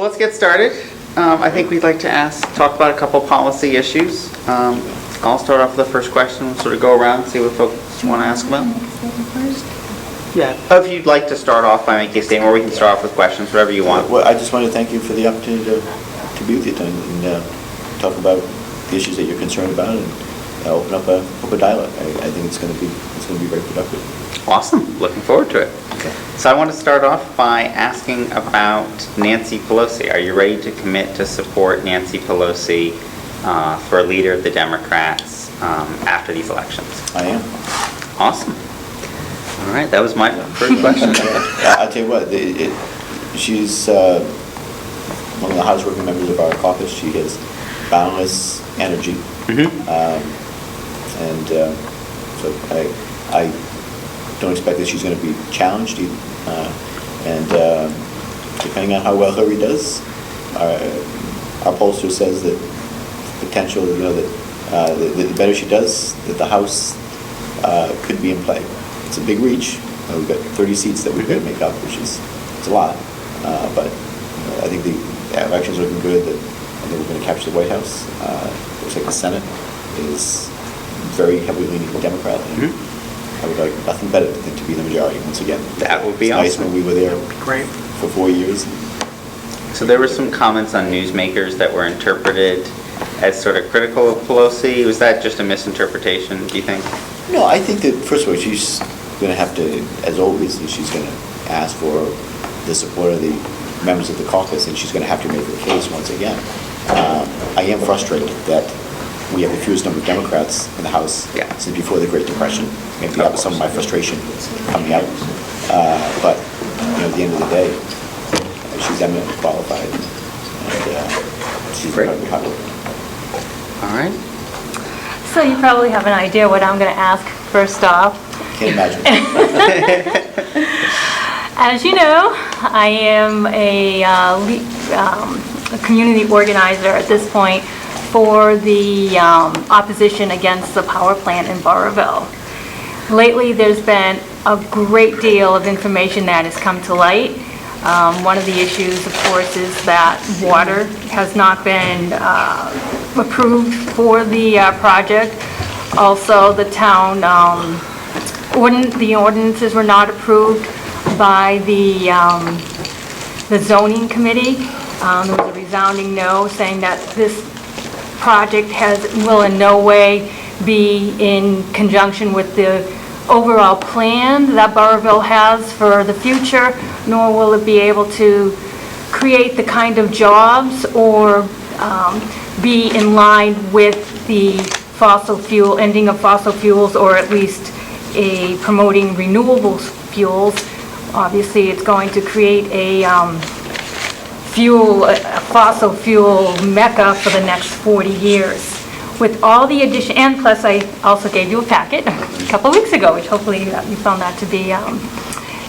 So let's get started. I think we'd like to talk about a couple policy issues. I'll start off with the first question. We'll sort of go around and see what folks want to ask about. Yeah, if you'd like to start off by making a statement, or we can start off with questions, whatever you want. Well, I just want to thank you for the opportunity to be with you tonight and talk about the issues that you're concerned about and open up a dialogue. I think it's going to be very productive. Awesome. Looking forward to it. Okay. So I want to start off by asking about Nancy Pelosi. Are you ready to commit to support Nancy Pelosi for leader of the Democrats after these elections? I am. Awesome. All right, that was my first question. I'll tell you what, she's one of the hardest working members of our caucus. She has boundless energy. So I don't expect that she's going to be challenged either. Depending on how well Hillary does, our pollster says that potential, that the better she does, that the House could be in play. It's a big reach. We've got 30 seats that we've got to make up, which is it's a lot. But I think the election's looking good. I think we're going to capture the White House. Looks like the Senate is very heavily leaning Democrat. I would like nothing better than to be the majority once again. That would be it's awesome. Nice when we were there for 4 years. So there were some comments on newsmakers that were interpreted as sort of critical of Pelosi. Was that just a misinterpretation, do you think? No, I think that, first of all, she's going to have to, as always, she's going to ask for the support of the members of the caucus, and she's going to have to make her case once again. I am frustrated that we have the fewest number of Democrats in the House since before the Great Depression. Maybe that was some of my frustration coming out. But at the end of the day, she's eminently qualified, and she's incredibly hard working. All right. So you probably have an idea what I'm going to ask first off. Can't imagine. As you know, I am a community organizer at this point for the opposition against the power plant in Burrillville. Lately, there's been a great deal of information that has come to light. One of the issues, of course, is that water has not been approved for the project. Also, the town, the ordinances were not approved by the zoning committee. There was a resounding no, saying that this project will in no way be in conjunction with the overall plan that Burrillville has for the future, nor will it be able to create the kind of jobs or be in line with the ending of fossil fuels, or at least promoting renewable fuels. Obviously, it's going to create a fossil fuel mecca for the next 40 years. With all the addition, and plus I also gave you a packet a couple of weeks ago, which hopefully you found that to be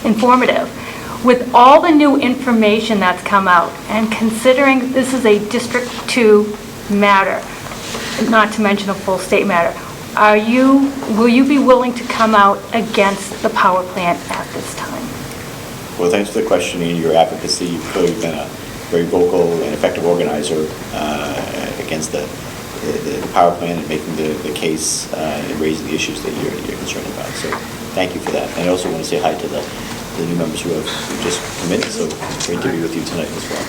informative. With all the new information that's come out, and considering this is a District 2 matter, not to mention a full state matter, will you be willing to come out against the power plant at this time? Well, thanks for the question and your advocacy. You've clearly been a very vocal and effective organizer against the power plant and making the case and raising the issues that you're concerned about. So thank you for that. And I also want to say hi to the new members who have just come in. So it's great to be with you tonight as well.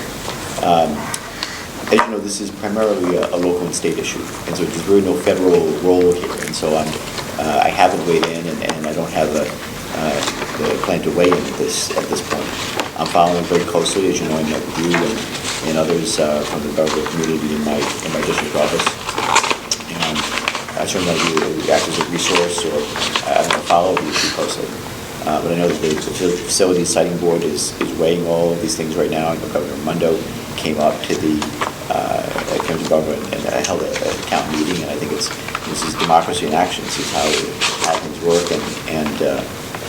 As you know, this is primarily a local and state issue, and so there's really no federal role here. And so I haven't weighed in, and I don't have the plan to weigh in at this point. I'm following very closely, as you know. I met with you and others from the Burrillville community in my district office, and I certainly want to act as a resource, or I'm going to follow you too closely. But I know that the Facilities Siting Board is weighing all of these things right now. I know Governor Mundo came up to the county government and held a town meeting, and I think this is democracy in action. This is how things work, and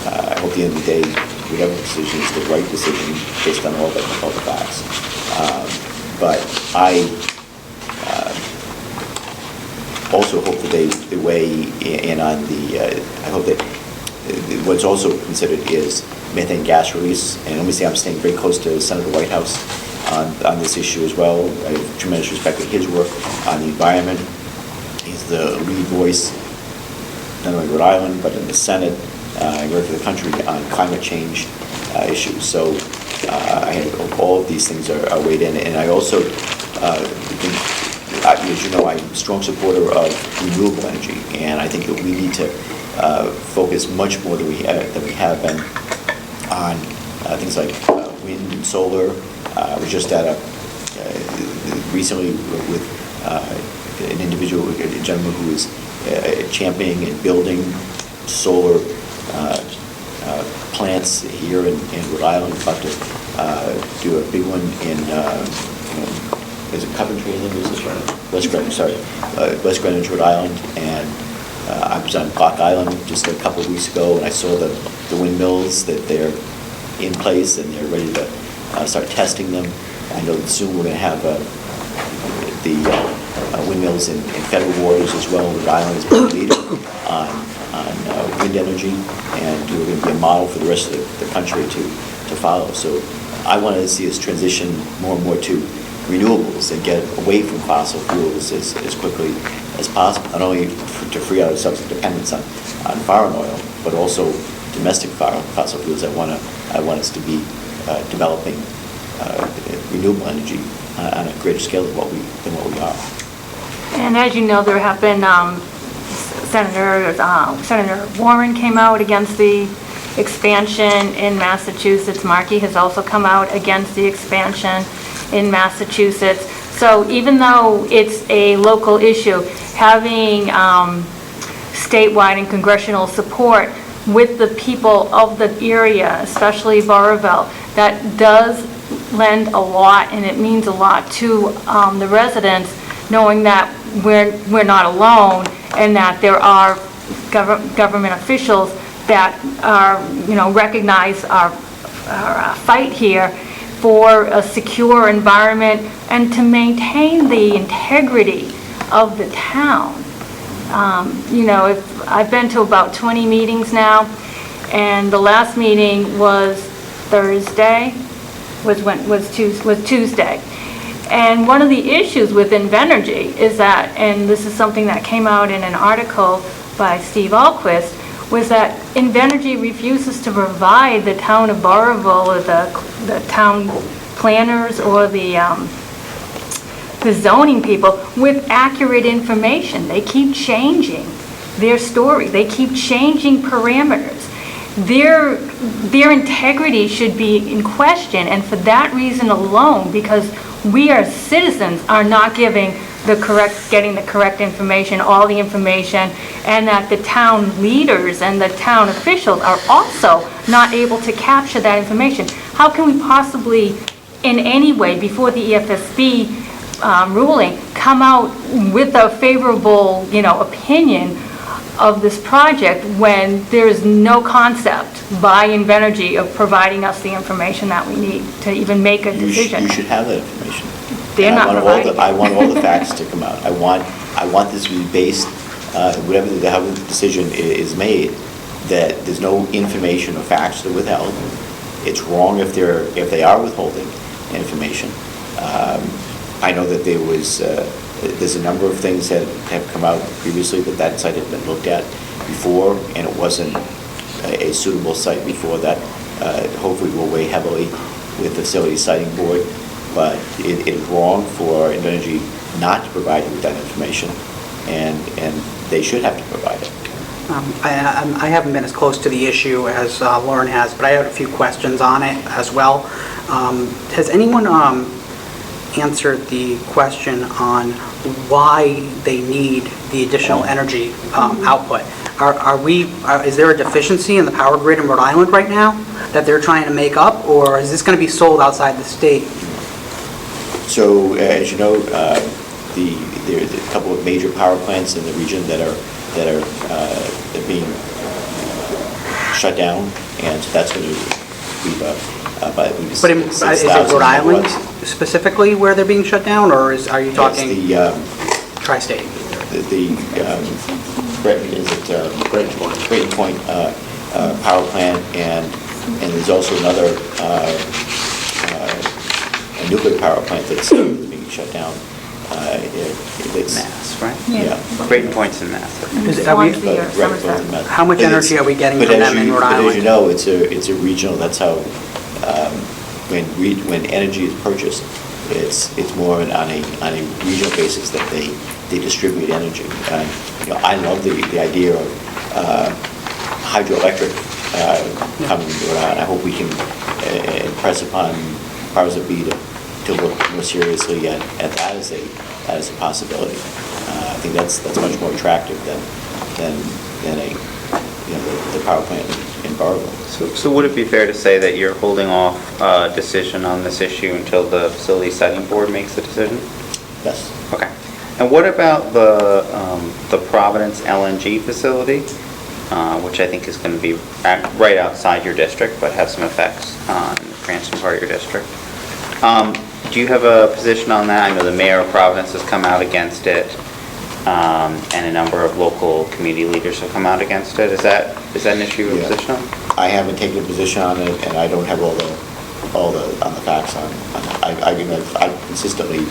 I hope at the end of the day, whatever decision is the right decision based on all the facts. But I also hope that they weigh in on I hope that what's also considered is methane gas release. And let me say I'm staying very close to Senator Whitehouse on this issue as well. I have tremendous respect for his work on the environment. He's the lead voice, not only in Rhode Island, but in the Senate, and for the country on climate change issues. So all of these things are weighed in. And I also, as you know, I'm a strong supporter of renewable energy, and I think that we need to focus much more than we have been on things like wind and solar. I was just at recently with an individual, a gentleman who is championing and building solar plants here in Rhode Island. We're about to do a big one in is it Coventry? I think it is West Greenwich. Sorry, West Greenwich, Rhode Island, and I was on Block Island just a couple of weeks ago, and I saw the windmills that they're in place and they're ready to start testing them. I know that soon we're going to have the windmills in federal waters as well. Rhode Island has been a leader on wind energy, and we're going to be a model for the rest of the country to follow. So I want to see us transition more and more to renewables and get away from fossil fuels as quickly as possible, not only to free ourselves of dependence on foreign oil, but also domestic fossil fuels. I want us to be developing renewable energy on a greater scale than what we are. And as you know, there have been Senator Warren came out against the expansion in Massachusetts. Markey has also come out against the expansion in Massachusetts. So even though it's a local issue, having statewide and congressional support with the people of the area, especially Burrillville, that does lend a lot, and it means a lot to the residents, knowing that we're not alone and that there are government officials that are, recognize our fight here for a secure environment and to maintain the integrity of the town. I've been to about 20 meetings now, and the last meeting was Tuesday. And one of the issues with Invenergy is that, and this is something that came out in an article by Steve Alquist, was that Invenergy refuses to provide the town of Burrillville or the town planners or the zoning people with accurate information. They keep changing their story. They keep changing parameters. Their integrity should be in question, and for that reason alone, because we as citizens are not getting the correct information, all the information, and that the town leaders and the town officials are also not able to capture that information. How can we possibly, in any way, before the EFSB ruling, come out with a favorable, opinion of this project when there is no concept by Invenergy of providing us the information that we need to even make a decision? You should have that information. They're not providing it. I want all the facts to come out. I want this to be based, whatever the decision is made, that there's no information or facts that are withheld. It's wrong if they are withholding information. I know that there's a number of things that have come out previously that site had been looked at before, and it wasn't a suitable site before that. Hopefully will weigh heavily with the Facility Siting Board, but it is wrong for Invenergy not to provide you with that information, and they should have to provide it. I haven't been as close to the issue as Lauren has, but I have a few questions on it as well. Has anyone answered the question on why they need the additional energy output? Is there a deficiency in the power grid in Rhode Island right now that they're trying to make up, or is this going to be sold outside the state? So, as you know, there's a couple of major power plants in the region that are being shut down, and so that's going to leave but is it Rhode Island specifically where they're being shut down, or are you talking tri-state? Brayton Point power plant, and there's also another a nuclear power plant that's being shut down. It's Mass, right? Yeah. Creighton Point's in Mass. Swansea or Right, Somerset. both in Mass. How much But energy it's- are we getting but from as them in you- Rhode But as Island? you know, it's a regional, that's how, when energy is purchased, it's more on a regional basis that they distribute energy. And, I love the idea of hydroelectric coming to Rhode Island. I hope we can impress upon powers that be to look more seriously at that as a possibility. I think that's much more attractive than the power plant in Burrillville. So would it be fair to say that you're holding off a decision on this issue until the Facility Siting Board makes a decision? Yes. Okay. And what about the Providence LNG facility, which I think is going to be right outside your district, but have some effects on the Cranston part of your district? Do you have a position on that? I know the mayor of Providence has come out against it, and a number of local community leaders have come out against it. Is that an issue of position on? I haven't taken a position on it, and I don't have all the facts on it. I've consistently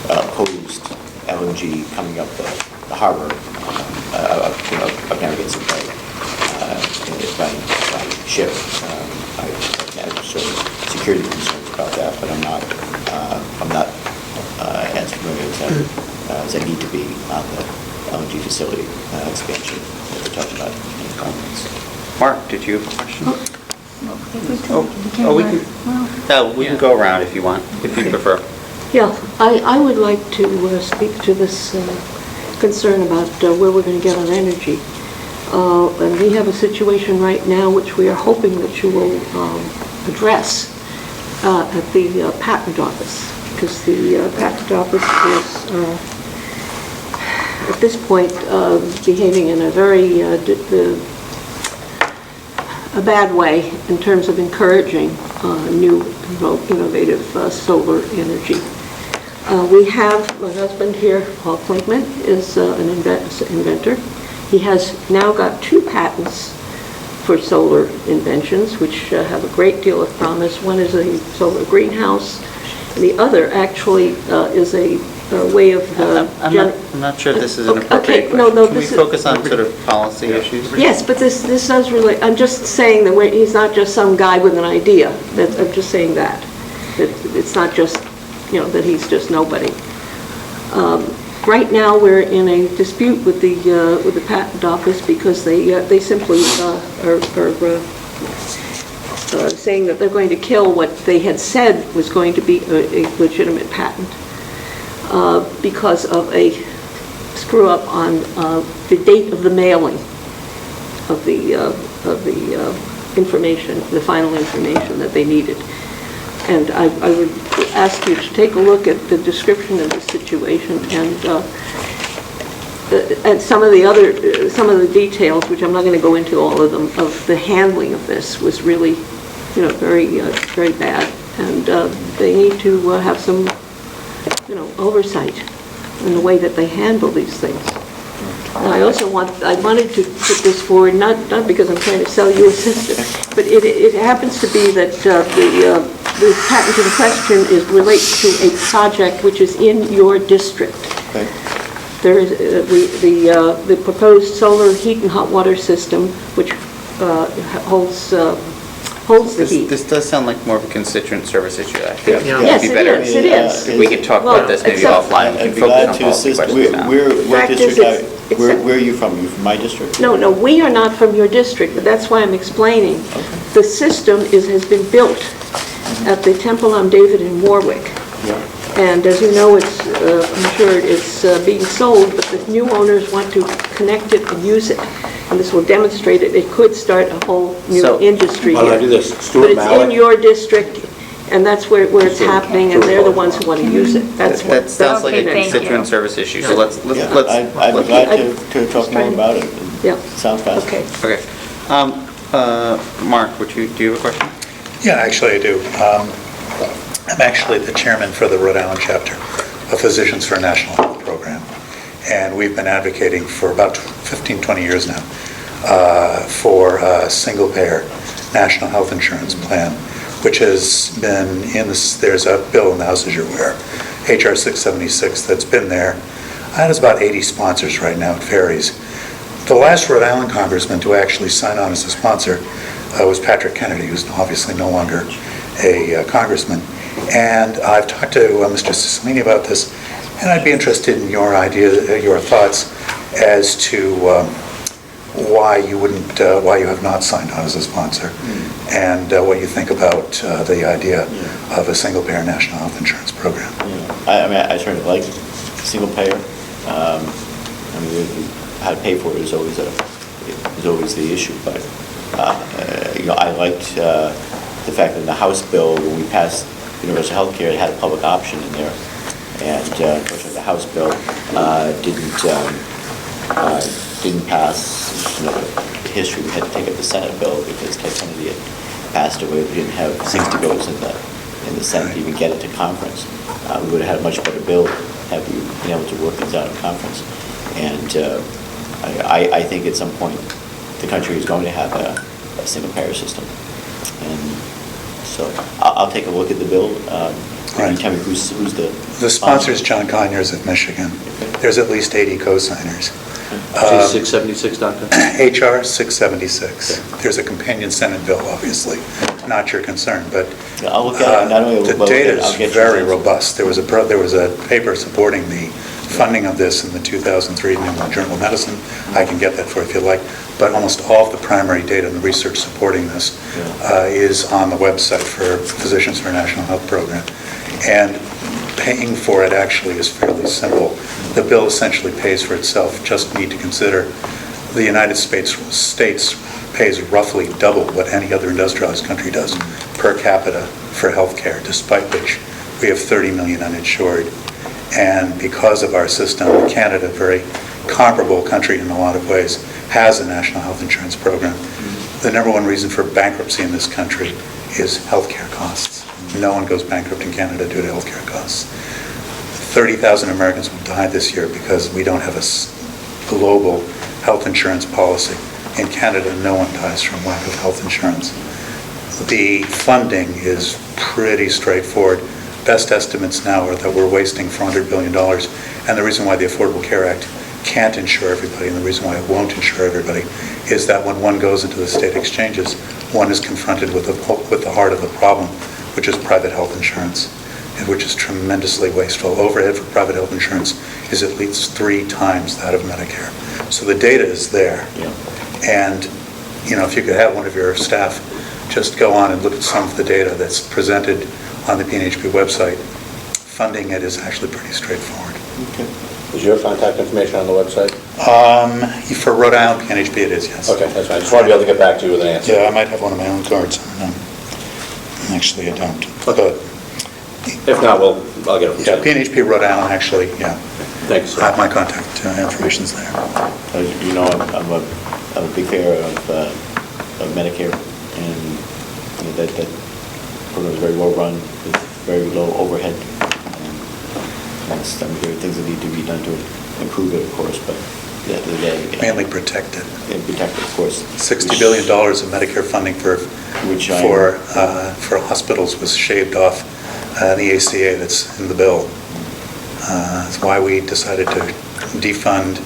opposed LNG coming up the harbor of Narragansett Bay by ship. I have certain security concerns about that, but I'm not as familiar as I need to be on the LNG facility expansion that we're talking about in the comments. Mark, did you have a question? We can go around if you want, if you prefer. Yeah, I would like to speak to this concern about where we're going to get our energy. And we have a situation right now which we are hoping that you will address at the patent office, because the patent office is, at this point, behaving in a very a bad way in terms of encouraging new innovative solar energy. We have, my husband here, Paul Klinkman, is an inventor. He has now got 2 patents for solar inventions, which have a great deal of promise. One is a solar greenhouse, and the other actually is a way of... I'm not sure this is an appropriate okay, no, question. Can we focus on sort of policy issues? Yes, but this does relate, I'm just saying that he's not just some guy with an idea. I'm just saying that it's not just, that he's just nobody. Right now, we're in a dispute with the patent office because they simply are saying that they're going to kill what they had said was going to be a legitimate patent because of a screw up on the date of the mailing of the information, the final information that they needed. And I would ask you to take a look at the description of the situation and some of the details, which I'm not going to go into all of them, of the handling of this was really, very bad. And they need to have some, oversight in the way that they handle these things. And I wanted to put this forward, not because I'm trying to sell you a system, but it happens to be that the patent in question relates to a project which is in your district. Okay. There is the proposed solar heat and hot water system, which holds the heat. This does sound like more of a constituent service issue. I think Yes, it'd be better it is. if we could talk Well, about this maybe except- offline. We I'd can be focus glad on to policy assist. questions now. What Fact is, district, it's- where are you from? Are you from my district? No, we are not from your district, but that's why I'm explaining. The system has been built at the Temple on David in Warwick. Yeah. And as you know, I'm sure it's being sold, but the new owners want to connect it and use it. And this will demonstrate it. It could start a whole new So- industry Why don't I here. do this? But Stuart it's in Malik? your district, and that's where it's happening, and they're the ones who want to use it. That's what. That sounds like a Okay, thank you. constituent service issue, so let's. Yeah, I'd be glad to talk more about it. Yeah. Sounds fascinating. Okay. Okay. Mark, do you have a question? Yeah, actually I do. I'm actually the chairman for the Rhode Island chapter of Physicians for a National Health Program. And we've been advocating for about 15, 20 years now for a single-payer national health insurance plan which has been in this, there's a bill in the House, as you're aware, HR 676, that's been there. There's about 80 sponsors right now, it varies. The last Rhode Island congressman to actually sign on as a sponsor was Patrick Kennedy, who's obviously no longer a congressman. And I've talked to Mr. Cicilline about this, and I'd be interested in your thoughts as to why you have not signed on as a sponsor, and what you think about the idea of a single-payer national health insurance program. I mean, I certainly like single-payer. I mean, how to pay for it is always the issue, but I liked the fact that in the House bill, when we passed universal health care, it had a public option in there, and unfortunately the House bill didn't pass. The history, we had to take up the Senate bill because Ted Kennedy had passed away. We didn't have 60 votes in the Senate to even get it to conference. We would have had a much better bill had we been able to work things out in conference. And I think at some point the country is going to have a single-payer system. And so I'll take a look at the bill. Can you tell me who's the... The sponsor is John Conyers of Michigan. Okay. There's at least 80 co-signers. G676, Doctor? HR 676. Okay. There's a companion Senate bill, obviously, not your concern, but I'll look at it. Not only the data is very robust. There was a paper supporting the funding of this in the 2003 New England Journal of Medicine. I can get that for you if you like. But almost all of the primary data and the research supporting this is on the website for Physicians for a National Health Program. And paying for it actually is fairly simple. The bill essentially pays for itself. Just need to consider the United States pays roughly double what any other industrialized country does per capita for health care, despite which we have 30 million uninsured. And because of our system, Canada, a very comparable country in a lot of ways, has a national health insurance program. The number one reason for bankruptcy in this country is healthcare costs. No one goes bankrupt in Canada due to healthcare costs. 30,000 Americans will die this year because we don't have a global health insurance policy. In Canada, no one dies from lack of health insurance. The funding is pretty straightforward. Best estimates now are that we're wasting $400 billion, and the reason why the Affordable Care Act can't insure everybody, and the reason why it won't insure everybody, is that when one goes into the state exchanges, one is confronted with the heart of the problem, which is private health insurance, which is tremendously wasteful. Overhead for private health insurance is at least 3 times that of Medicare. So the data is there. Yeah. And if you could have one of your staff just go on and look at some of the data that's presented on the PNHP website, funding it is actually pretty straightforward. Okay. Is your contact information on the website? For Rhode Island PNHP it is, yes. Okay, that's fine. I just want to be able to get back to you with an answer. Yeah, I might have one of my own cards. Actually, I don't. Okay. If not, I'll get it from Yeah, Ted. PNHP Rhode Island, actually, yeah. Thanks. I have my contact information's there. I'm a big fan of Medicare, and that program is very well run, with very low overhead. And there are things that need to be done to improve it, of course, but Mainly protected. And protected, of course. $60 billion of Medicare funding for hospitals was shaved off the ACA that's in the bill. That's why we decided to defund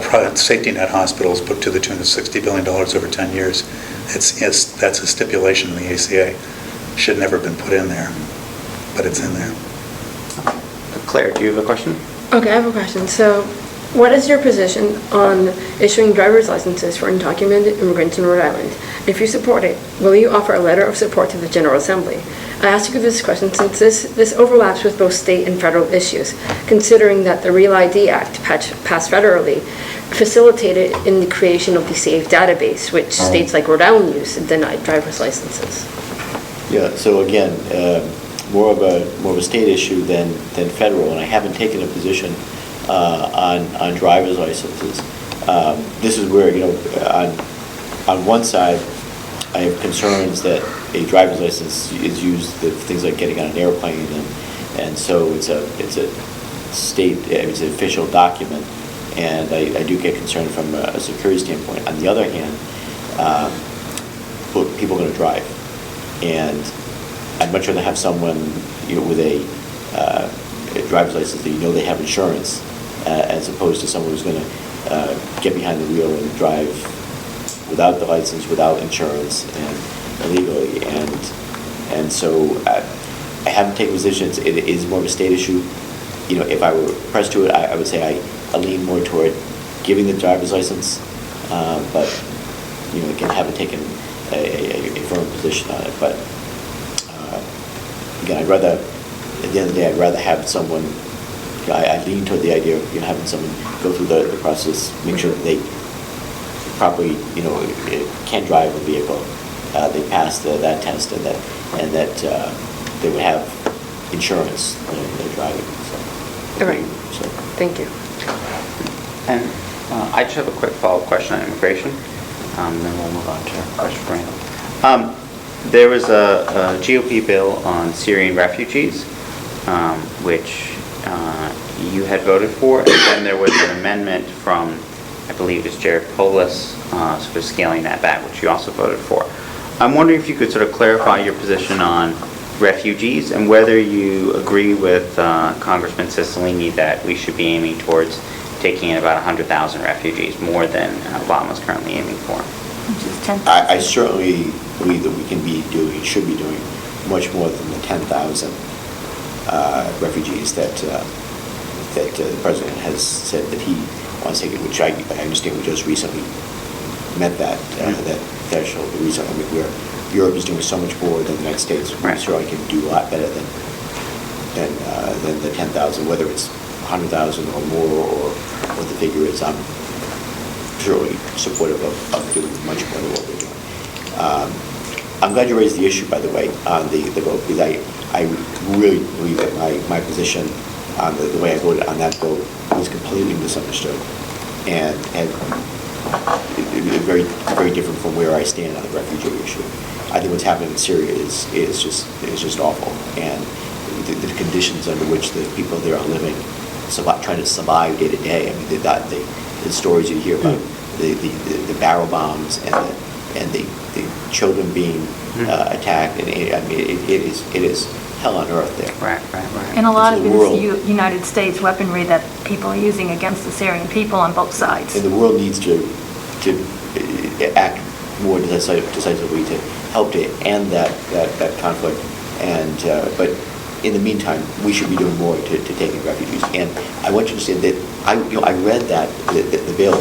private safety net hospitals, put to the tune of $60 billion over 10 years. That's a stipulation in the ACA. Should never have been put in there, but it's in there. Claire, do you have a question? Okay, I have a question. So, what is your position on issuing driver's licenses for undocumented immigrants in Rhode Island? If you support it, will you offer a letter of support to the General Assembly? I ask you this question since this overlaps with both state and federal issues, considering that the Real ID Act passed federally facilitated in the creation of the SAVE database, which states like Rhode Island use denied driver's licenses. Yeah, so again, more of a state issue than federal, and I haven't taken a position on driver's licenses. This is where, on one side, I have concerns that a driver's license is used for things like getting on an airplane, and so it's an official document, and I do get concerned from a security standpoint. On the other hand, people are going to drive, and I'd much rather have someone, with a driver's license that they have insurance, as opposed to someone who's going to get behind the wheel and drive without the license, without insurance, and illegally. And so I haven't taken positions. It is more of a state issue. If I were pressed to it, I would say I lean more toward giving the driver's license, but again, haven't taken a firm position on it. But again, at the end of the day, I'd rather have someone. I lean toward the idea of having someone go through the process, make sure that they properly can drive a vehicle, they pass that test, and that they would have insurance when they're driving. All right. So. Thank you. And I just have a quick follow-up question on immigration, and then we'll move on to our question for Randall. There was a GOP bill on Syrian refugees, which you had voted for, and then there was an amendment from, I believe it's Jared Polis, sort of scaling that back, which you also voted for. I'm wondering if you could sort of clarify your position on refugees and whether you agree with Congressman Cicilline that we should be aiming towards taking in about 100,000 refugees, more than Obama's currently aiming for. Which is 10,000. I certainly believe that we should be doing much more than the 10,000 refugees that the president has said that he wants to take it, which I understand we just recently met that threshold recently. Where Europe is doing so much more than the United States. I'm sure I can do a lot better than the 10,000, whether it's 100,000 or more, or what the figure is. I'm certainly supportive of doing much more than what we're doing. I'm glad you raised the issue, by the way, on the vote, because I really believe that my position on the way I voted on that vote was completely misunderstood, and very, very different from where I stand on the refugee issue. I think what's happening in Syria is just awful, and the conditions under which the people there are living, trying to survive day to day. I mean, the stories you hear about the barrel bombs and the children being attacked, and it is hell on earth there. Right. And a lot of the it world, is United States weaponry that people are using against the Syrian people on both sides. And the world needs to act more decisively to help to end that conflict. And but in the meantime, we should be doing more to take in refugees. And I want you to say that I read that the bill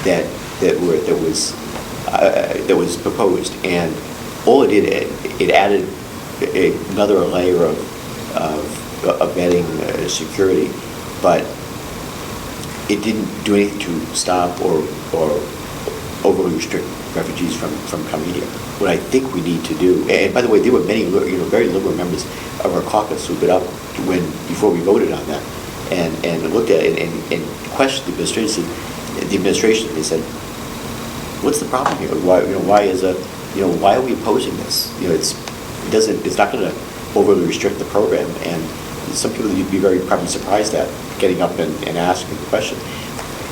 that was proposed, and all it did, it added another layer of vetting security, but it didn't do anything to stop or overly restrict refugees from coming here. What I think we need to do, and by the way, there were many very liberal members of our caucus who got up before we voted on that and looked at it and questioned the administration. They said, "What's the problem here? Why are we opposing this? It's not going to overly restrict the program." And some people you'd be very probably surprised at getting up and asking the question.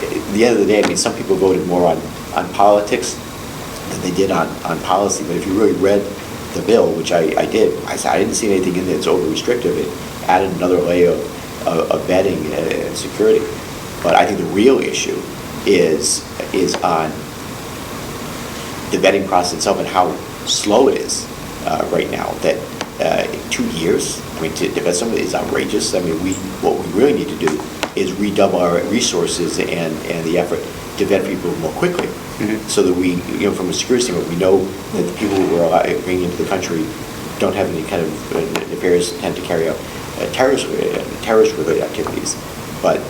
At the end of the day, I mean, some people voted more on politics than they did on policy. But if you really read the bill, which I did, I didn't see anything in there that's over restrictive. It added another layer of vetting and security. But I think the real issue is on the vetting process itself and how slow it is right now. That 2 years, I mean, to vet somebody is outrageous. I mean, what we really need to do is redouble our resources and the effort to vet people more quickly, so that we, from a security standpoint, we know that the people who are bringing into the country don't have any kind of nefarious intent to carry out terrorist-related activities. But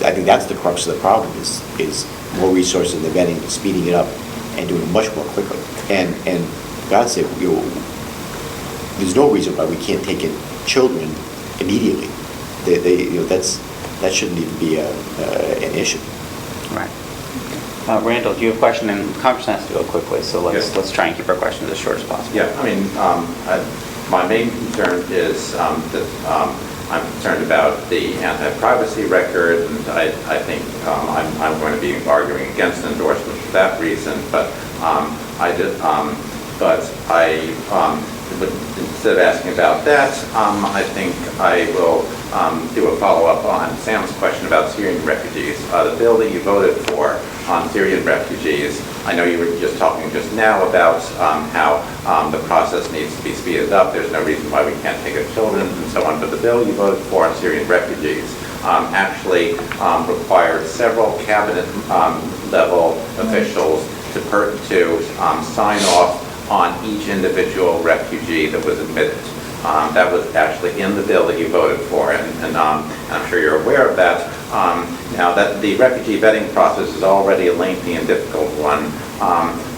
I think that's the crux of the problem: is more resources in the vetting, speeding it up, and doing it much more quickly. And God sake, there's no reason why we can't take in children immediately. That shouldn't even be an issue. Right. Randall, do you have a question? And Congress has to go quickly, so Yes. let's try and keep our questions as short as possible. Yeah, I mean, my main concern is that I'm concerned about the anti-privacy record, and I think I'm going to be arguing against endorsement for that reason. But instead of asking about that, I think I will do a follow-up on Sam's question about Syrian refugees. The bill that you voted for on Syrian refugees, I know you were just talking just now about how the process needs to be speeded up. There's no reason why we can't take our children and so on, but the bill you voted for on Syrian refugees actually required several cabinet level officials to sign off on each individual refugee that was admitted. That was actually in the bill that you voted for, and I'm sure you're aware of that. Now, that the refugee vetting process is already a lengthy and difficult one,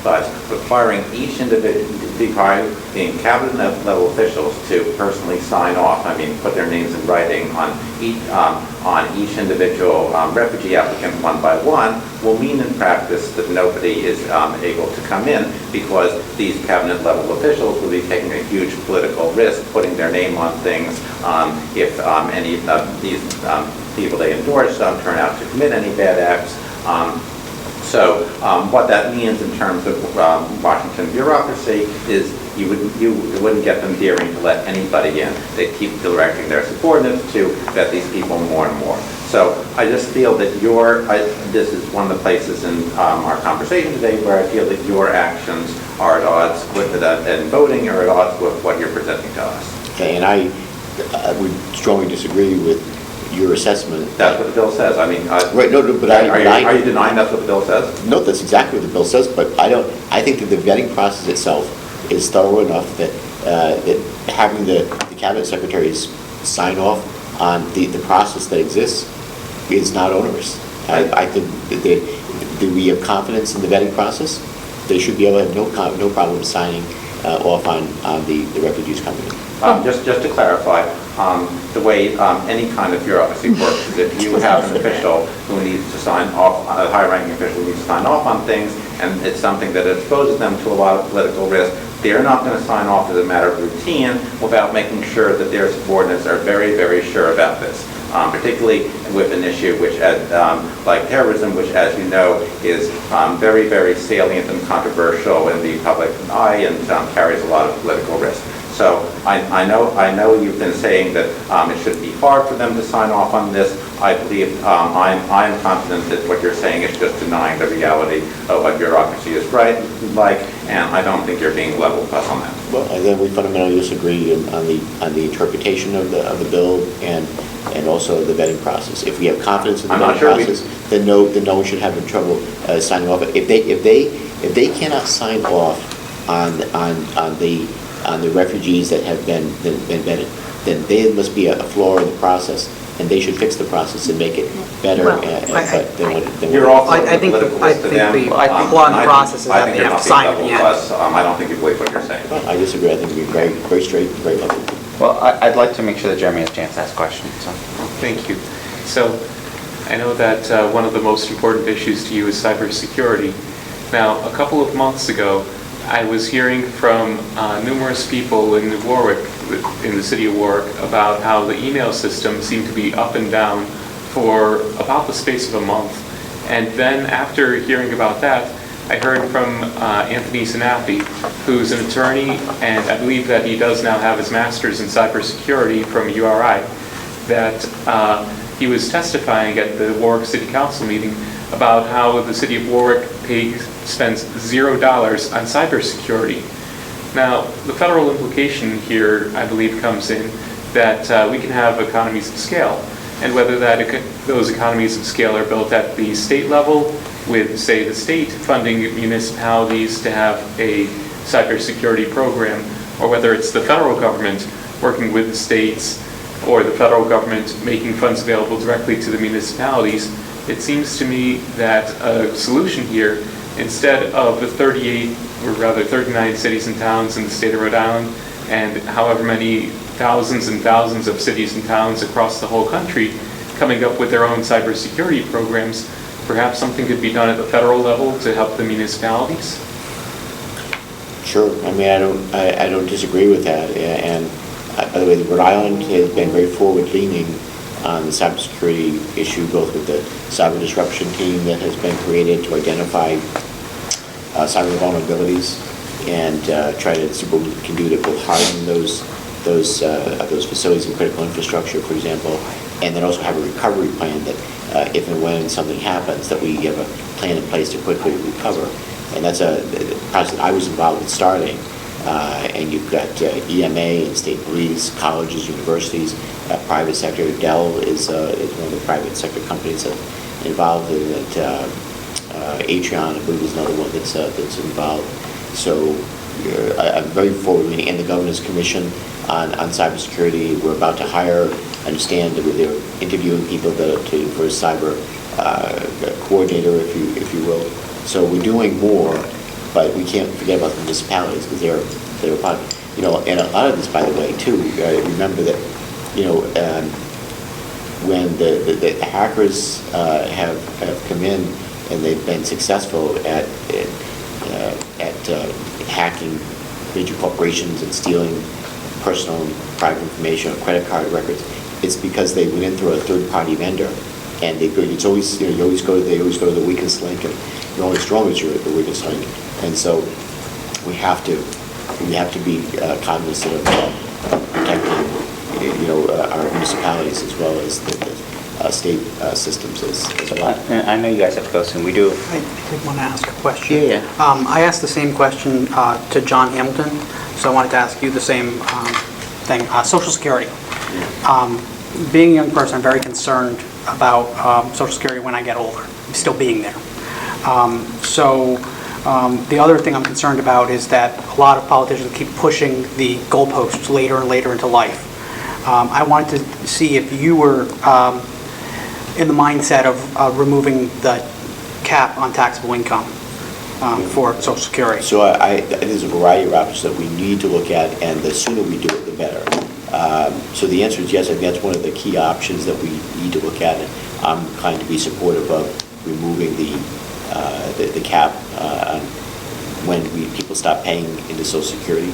but requiring each individual, being cabinet level officials to personally sign off, I mean, put their names in writing on each individual refugee applicant one by one, will mean in practice that nobody is able to come in, because these cabinet level officials will be taking a huge political risk putting their name on things if any of these people they endorse turn out to commit any bad acts. So what that means in terms of Washington bureaucracy is you wouldn't get them daring to let anybody in. They keep directing their subordinates to vet these people more and more. So I just feel that this is one of the places in our conversation today where I feel that your actions are at odds with that, and voting are at odds with what you're presenting to us. Okay, and I would strongly disagree with your assessment. That's what the bill says. I mean, right? No, but are you denying that's what the bill says? No, that's exactly what the bill says. But I think that the vetting process itself is thorough enough that that having the cabinet secretaries sign off on the process that exists is not onerous. I think that we have confidence in the vetting process. They should be able to have no problem signing off on the refugees coming in. Just to clarify, the way any kind of bureaucracy works is if you have an official who needs to sign off, a high-ranking official who needs to sign off on things, and it's something that exposes them to a lot of political risk, they're not going to sign off as a matter of routine without making sure that their subordinates are very, very sure about this. Particularly with an issue which, like terrorism, which, as you know, is very, very salient and controversial in the public eye and carries a lot of political risk. So I know you've been saying that it should be hard for them to sign off on this. I believe I'm confident that what you're saying is just denying the reality of what bureaucracy is and I don't think you're being level with us on that. Well, I think we fundamentally disagree on the interpretation of the bill and also the vetting process. If we have confidence in the vetting process, then no one should have trouble signing off. If they cannot sign off on the refugees that have been vetted, then there must be a flaw in the process, and they should fix the process and make it better. Well, I think the flaw in the process is that they have signed it yet. I don't think you believe what you're saying. Well, I disagree. I think we're very, very straight, very level. Well, I'd like to make sure that Jeremy has a chance to ask questions. So. Thank you. So I know that one of the most important issues to you is cybersecurity. Now, a couple of months ago, I was hearing from numerous people in Warwick, in the city of Warwick, about how the email system seemed to be up and down for about the space of a month. And then after hearing about that, I heard from Anthony Sanafi, who's an attorney, and I believe that he does now have his master's in cybersecurity from URI, that he was testifying at the Warwick City Council meeting about how the city of Warwick spends $0 on cybersecurity. Now, the federal implication here, I believe, comes in that we can have economies of scale, and whether those economies of scale are built at the state level, with, say, the state funding municipalities to have a cybersecurity program, or whether it's the federal government working with the states, or the federal government making funds available directly to the municipalities. It seems to me that a solution here, instead of the 39 cities and towns in the state of Rhode Island, and however many thousands and thousands of cities and towns across the whole country coming up with their own cybersecurity programs, perhaps something could be done at the federal level to help the municipalities? Sure. I mean, I don't disagree with that. And by the way, Rhode Island has been very forward-leaning on the cybersecurity issue, both with the cyber disruption team that has been created to identify cyber vulnerabilities and try to see what we can do to go harden those facilities and critical infrastructure, for example, and then also have a recovery plan that if and when something happens, that we have a plan in place to quickly recover. And that's a process that I was involved in starting. And you've got EMA and state police, colleges, universities, private sector. Dell is one of the private sector companies that involved in it. Atreon, I believe, is another one that's involved. So I'm very forward-leaning. And the Governor's Commission on cybersecurity, we're about to hire, understand that they're interviewing people for a cyber coordinator, if you will. So we're doing more, but we can't forget about the municipalities because they're part, and a lot of this, by the way, too. Remember that, when the hackers have come in and they've been successful at hacking major corporations and stealing personal and private information or credit card records, it's because they went in through a third-party vendor, and they always go to the weakest link, and you're only as strong as the weakest link. And so we have to be cognizant of protecting, our municipalities as well as the state systems as well. I know you guys have to go soon. We do. I did want to ask a question. Yeah. I asked the same question to John Hamilton, so I wanted to ask you the same thing. Social Security. Being a young person, I'm very concerned about Social Security when I get older, still being there. The other thing I'm concerned about is that a lot of politicians keep pushing the goalposts later and later into life. I wanted to see if you were in the mindset of removing the cap on taxable income for Social Security. So there's a variety of options that we need to look at, and the sooner we do it, the better. So the answer is yes. I think that's one of the key options that we need to look at, and I'm inclined to be supportive of removing the cap on when people stop paying into Social Security.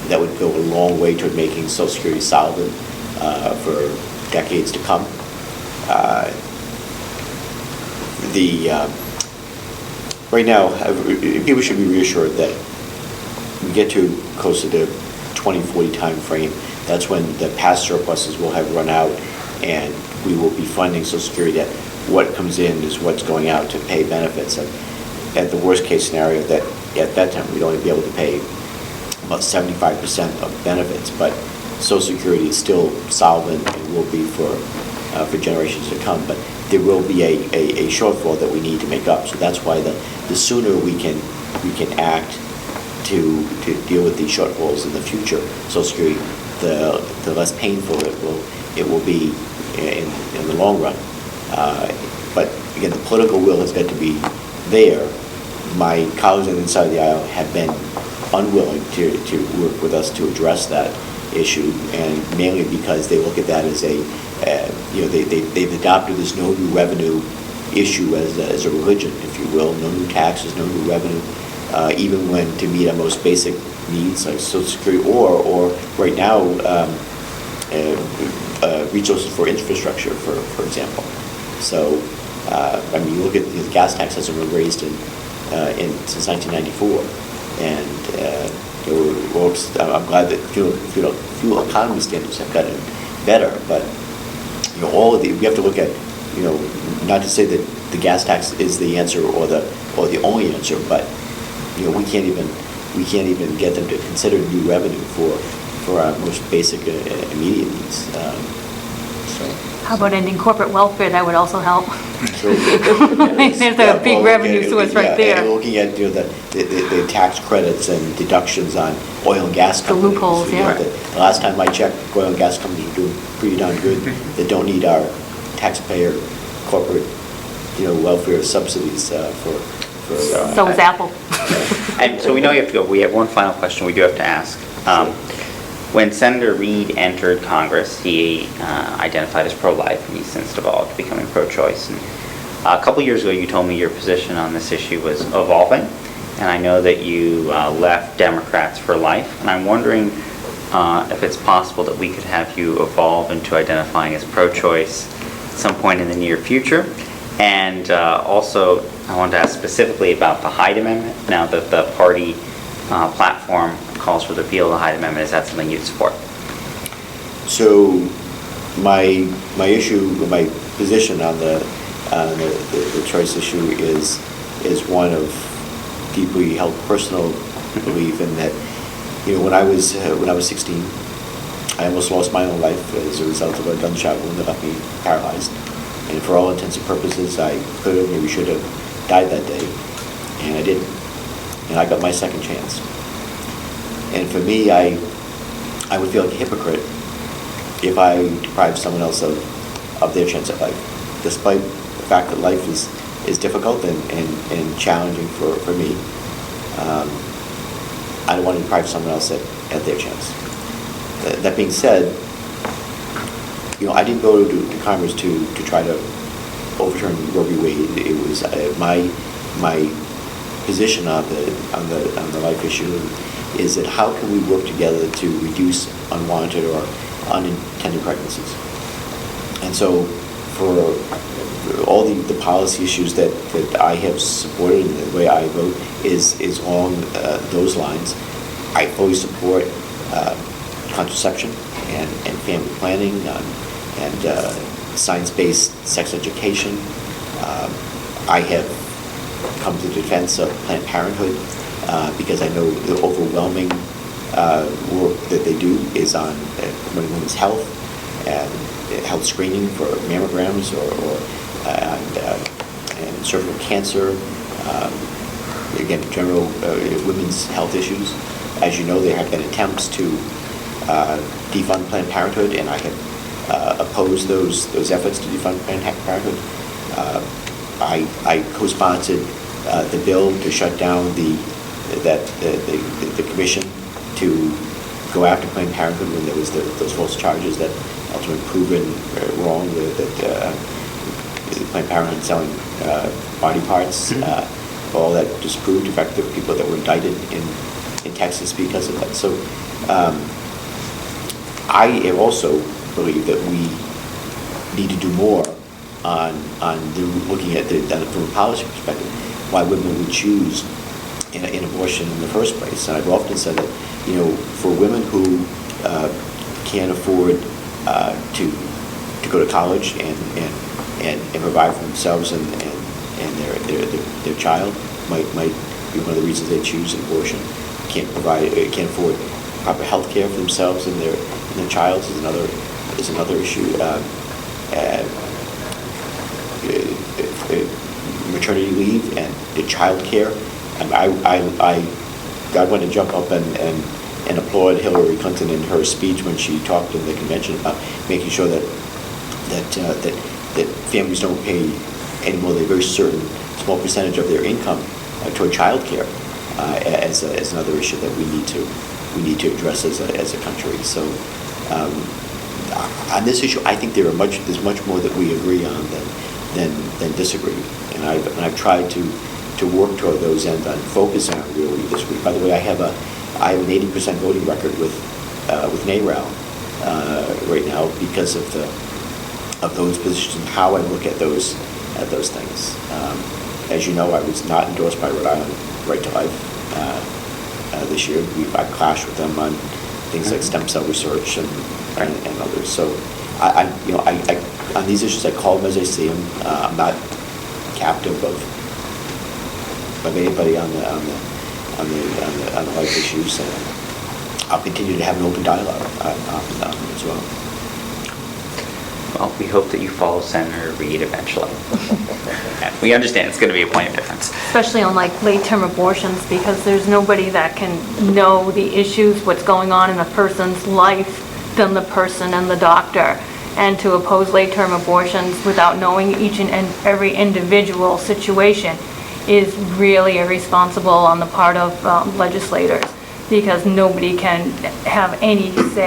That would go a long way toward making Social Security solvent for decades to come. Right now, people should be reassured that we get to close to the 2040 time frame. That's when the past surpluses will have run out, and we will be funding Social Security. That what comes in is what's going out to pay benefits. And at the worst case scenario, that at that time we'd only be able to pay about 75% of benefits, but Social Security is still solvent and will be for generations to come. But there will be a shortfall that we need to make up. So that's why the sooner we can act to deal with these shortfalls in the future, Social Security, the less painful it will be in the long run. But again, the political will has got to be there. My colleagues on the inside of the aisle have been unwilling to work with us to address that issue, and mainly because they look at that as they've adopted this no new revenue issue as a religion, if you will. No new taxes, no new revenue, even when to meet our most basic needs like Social Security or right now resources for infrastructure, for example. So you look at the gas tax hasn't been raised since 1994, and I'm glad that fuel economy standards have gotten better, but we have to look at, not to say that the gas tax is the answer or the only answer, but we can't even get them to consider new revenue for our most basic immediate needs. How about ending corporate welfare? That would also help. So, There's a big revenue source right there. And looking at the tax credits and deductions on oil and gas The companies. loopholes, yeah. The last time I checked, oil and gas companies are doing pretty darn good. They don't need our taxpayer corporate, welfare subsidies for. So is Apple. And so we know you have to go. We have one final question we do have to ask. When Senator Reid entered Congress, he identified as pro-life, and he's since devolved to becoming pro-choice. And a couple years ago, you told me your position on this issue was evolving, and I know that you left Democrats for Life, and I'm wondering if it's possible that we could have you evolve into identifying as pro-choice at some point in the near future. And also, I wanted to ask specifically about the Hyde Amendment, now that the party platform calls for the repeal of the Hyde Amendment. Is that something you'd support? So my issue, my position on the choice issue is one of deeply held personal belief in that, when I was 16, I almost lost my own life as a result of a gunshot wound that left me paralyzed. And for all intents and purposes, I could have, maybe should have died that day, and I didn't. And I got my second chance. And for me, I would feel like a hypocrite if I deprived someone else of their chance at life, despite the fact that life is difficult and challenging for me. I don't want to deprive someone else at their chance. That being said, I didn't go to Congress to try to overturn Roe v. Wade. It was my position on the life issue is that how can we work together to reduce unwanted or unintended pregnancies? And so for all the policy issues that I have supported and the way I vote is along those lines. I fully support contraception and family planning and science-based sex education. I have come to the defense of Planned Parenthood because I know the overwhelming work that they do is on promoting women's health and health screening for mammograms and cervical cancer, again, general women's health issues. As you know, there have been attempts to defund Planned Parenthood, and I have opposed those efforts to defund Planned Parenthood. I co-sponsored the bill to shut down the commission to go after Planned Parenthood when there was those false charges that ultimately proven wrong, that Planned Parenthood selling body parts, all that disproved. In fact, there were people that were indicted in Texas because of that. So I also believe that we need to do more on looking at from a policy perspective, why women would choose an abortion in the first place. And I've often said that, for women who can't afford to go to college and provide for themselves and their child, might be one of the reasons they choose an abortion. Can't afford proper health care for themselves and their child is another issue. Maternity leave and the child care. I want to jump up and applaud Hillary Clinton in her speech when she talked in the convention about making sure that families don't pay any more than a very certain small percentage of their income toward child care as another issue that we need to address as a country. So on this issue, I think there's much more that we agree on than disagree, and I've tried to work toward those ends and focus on where we disagree. By the way, I have an 80% voting record with NARAL right now because of those positions and how I look at those things. As you know, I was not endorsed by Rhode Island Right to Life this year. I clashed with them on things like stem cell research and others. So I on these issues, I call them as I see them. I'm not captive of anybody on the life issues. I'll continue to have an open dialogue on them as well. Well, we hope that you follow Senator Reid eventually. We understand it's going to be a point of difference. Especially on late-term abortions, because there's nobody that can know the issues, what's going on in a person's life than the person and the doctor. And to oppose late-term abortions without knowing each and every individual situation is really irresponsible on the part of legislators, because nobody can have any say,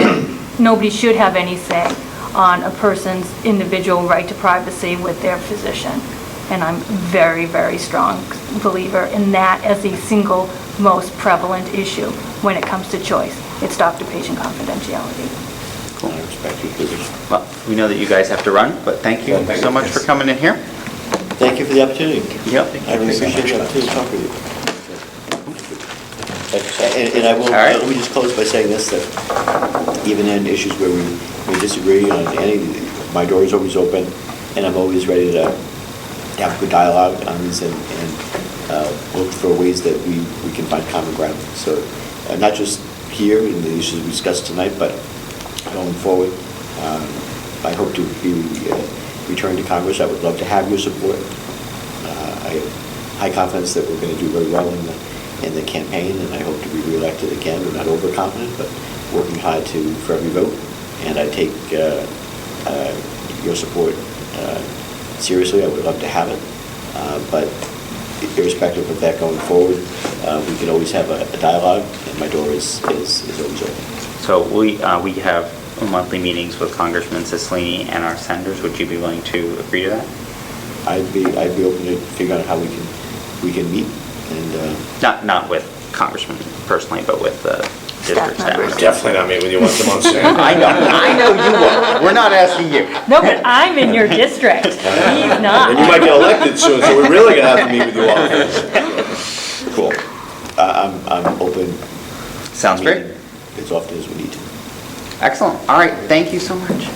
nobody should have any say on a person's individual right to privacy with their physician. And I'm very, very strong believer in that as the single most prevalent issue when it comes to choice. It's doctor-patient confidentiality. Cool. I respect your position. Well, we know that you guys have to run, but thank you so much for coming in here. Thank you for the opportunity. Yep. I really appreciate the opportunity to talk with you. Thank you, sir. And I will, All right. let me just close by saying this, that even in issues where we disagree on any, my door is always open, and I'm always ready to have a good dialogue on these and look for ways that we can find common ground. So not just here in the issues we discussed tonight, but going forward. I hope to be returned to Congress. I would love to have your support. I have high confidence that we're going to do very well in the campaign, and I hope to be reelected again. We're not overconfident, but working hard for every vote. And I take your support seriously. I would love to have it. But irrespective of that going forward, we can always have a dialogue, and my door is always open. So we have monthly meetings with Congressman Cicilline and our senators. Would you be willing to agree to that? I'd be open to figure out how we can meet and. Not with Congressman personally, but with the district staff. members. Definitely not meet with you once a month, Sam. I know you will. We're not asking you. No, but I'm in your district. He's not. And you might get elected soon, so we're really gonna have to meet with you often. Cool. I'm open. Sounds great. As often as we need to. Excellent. All right. Thank you so much.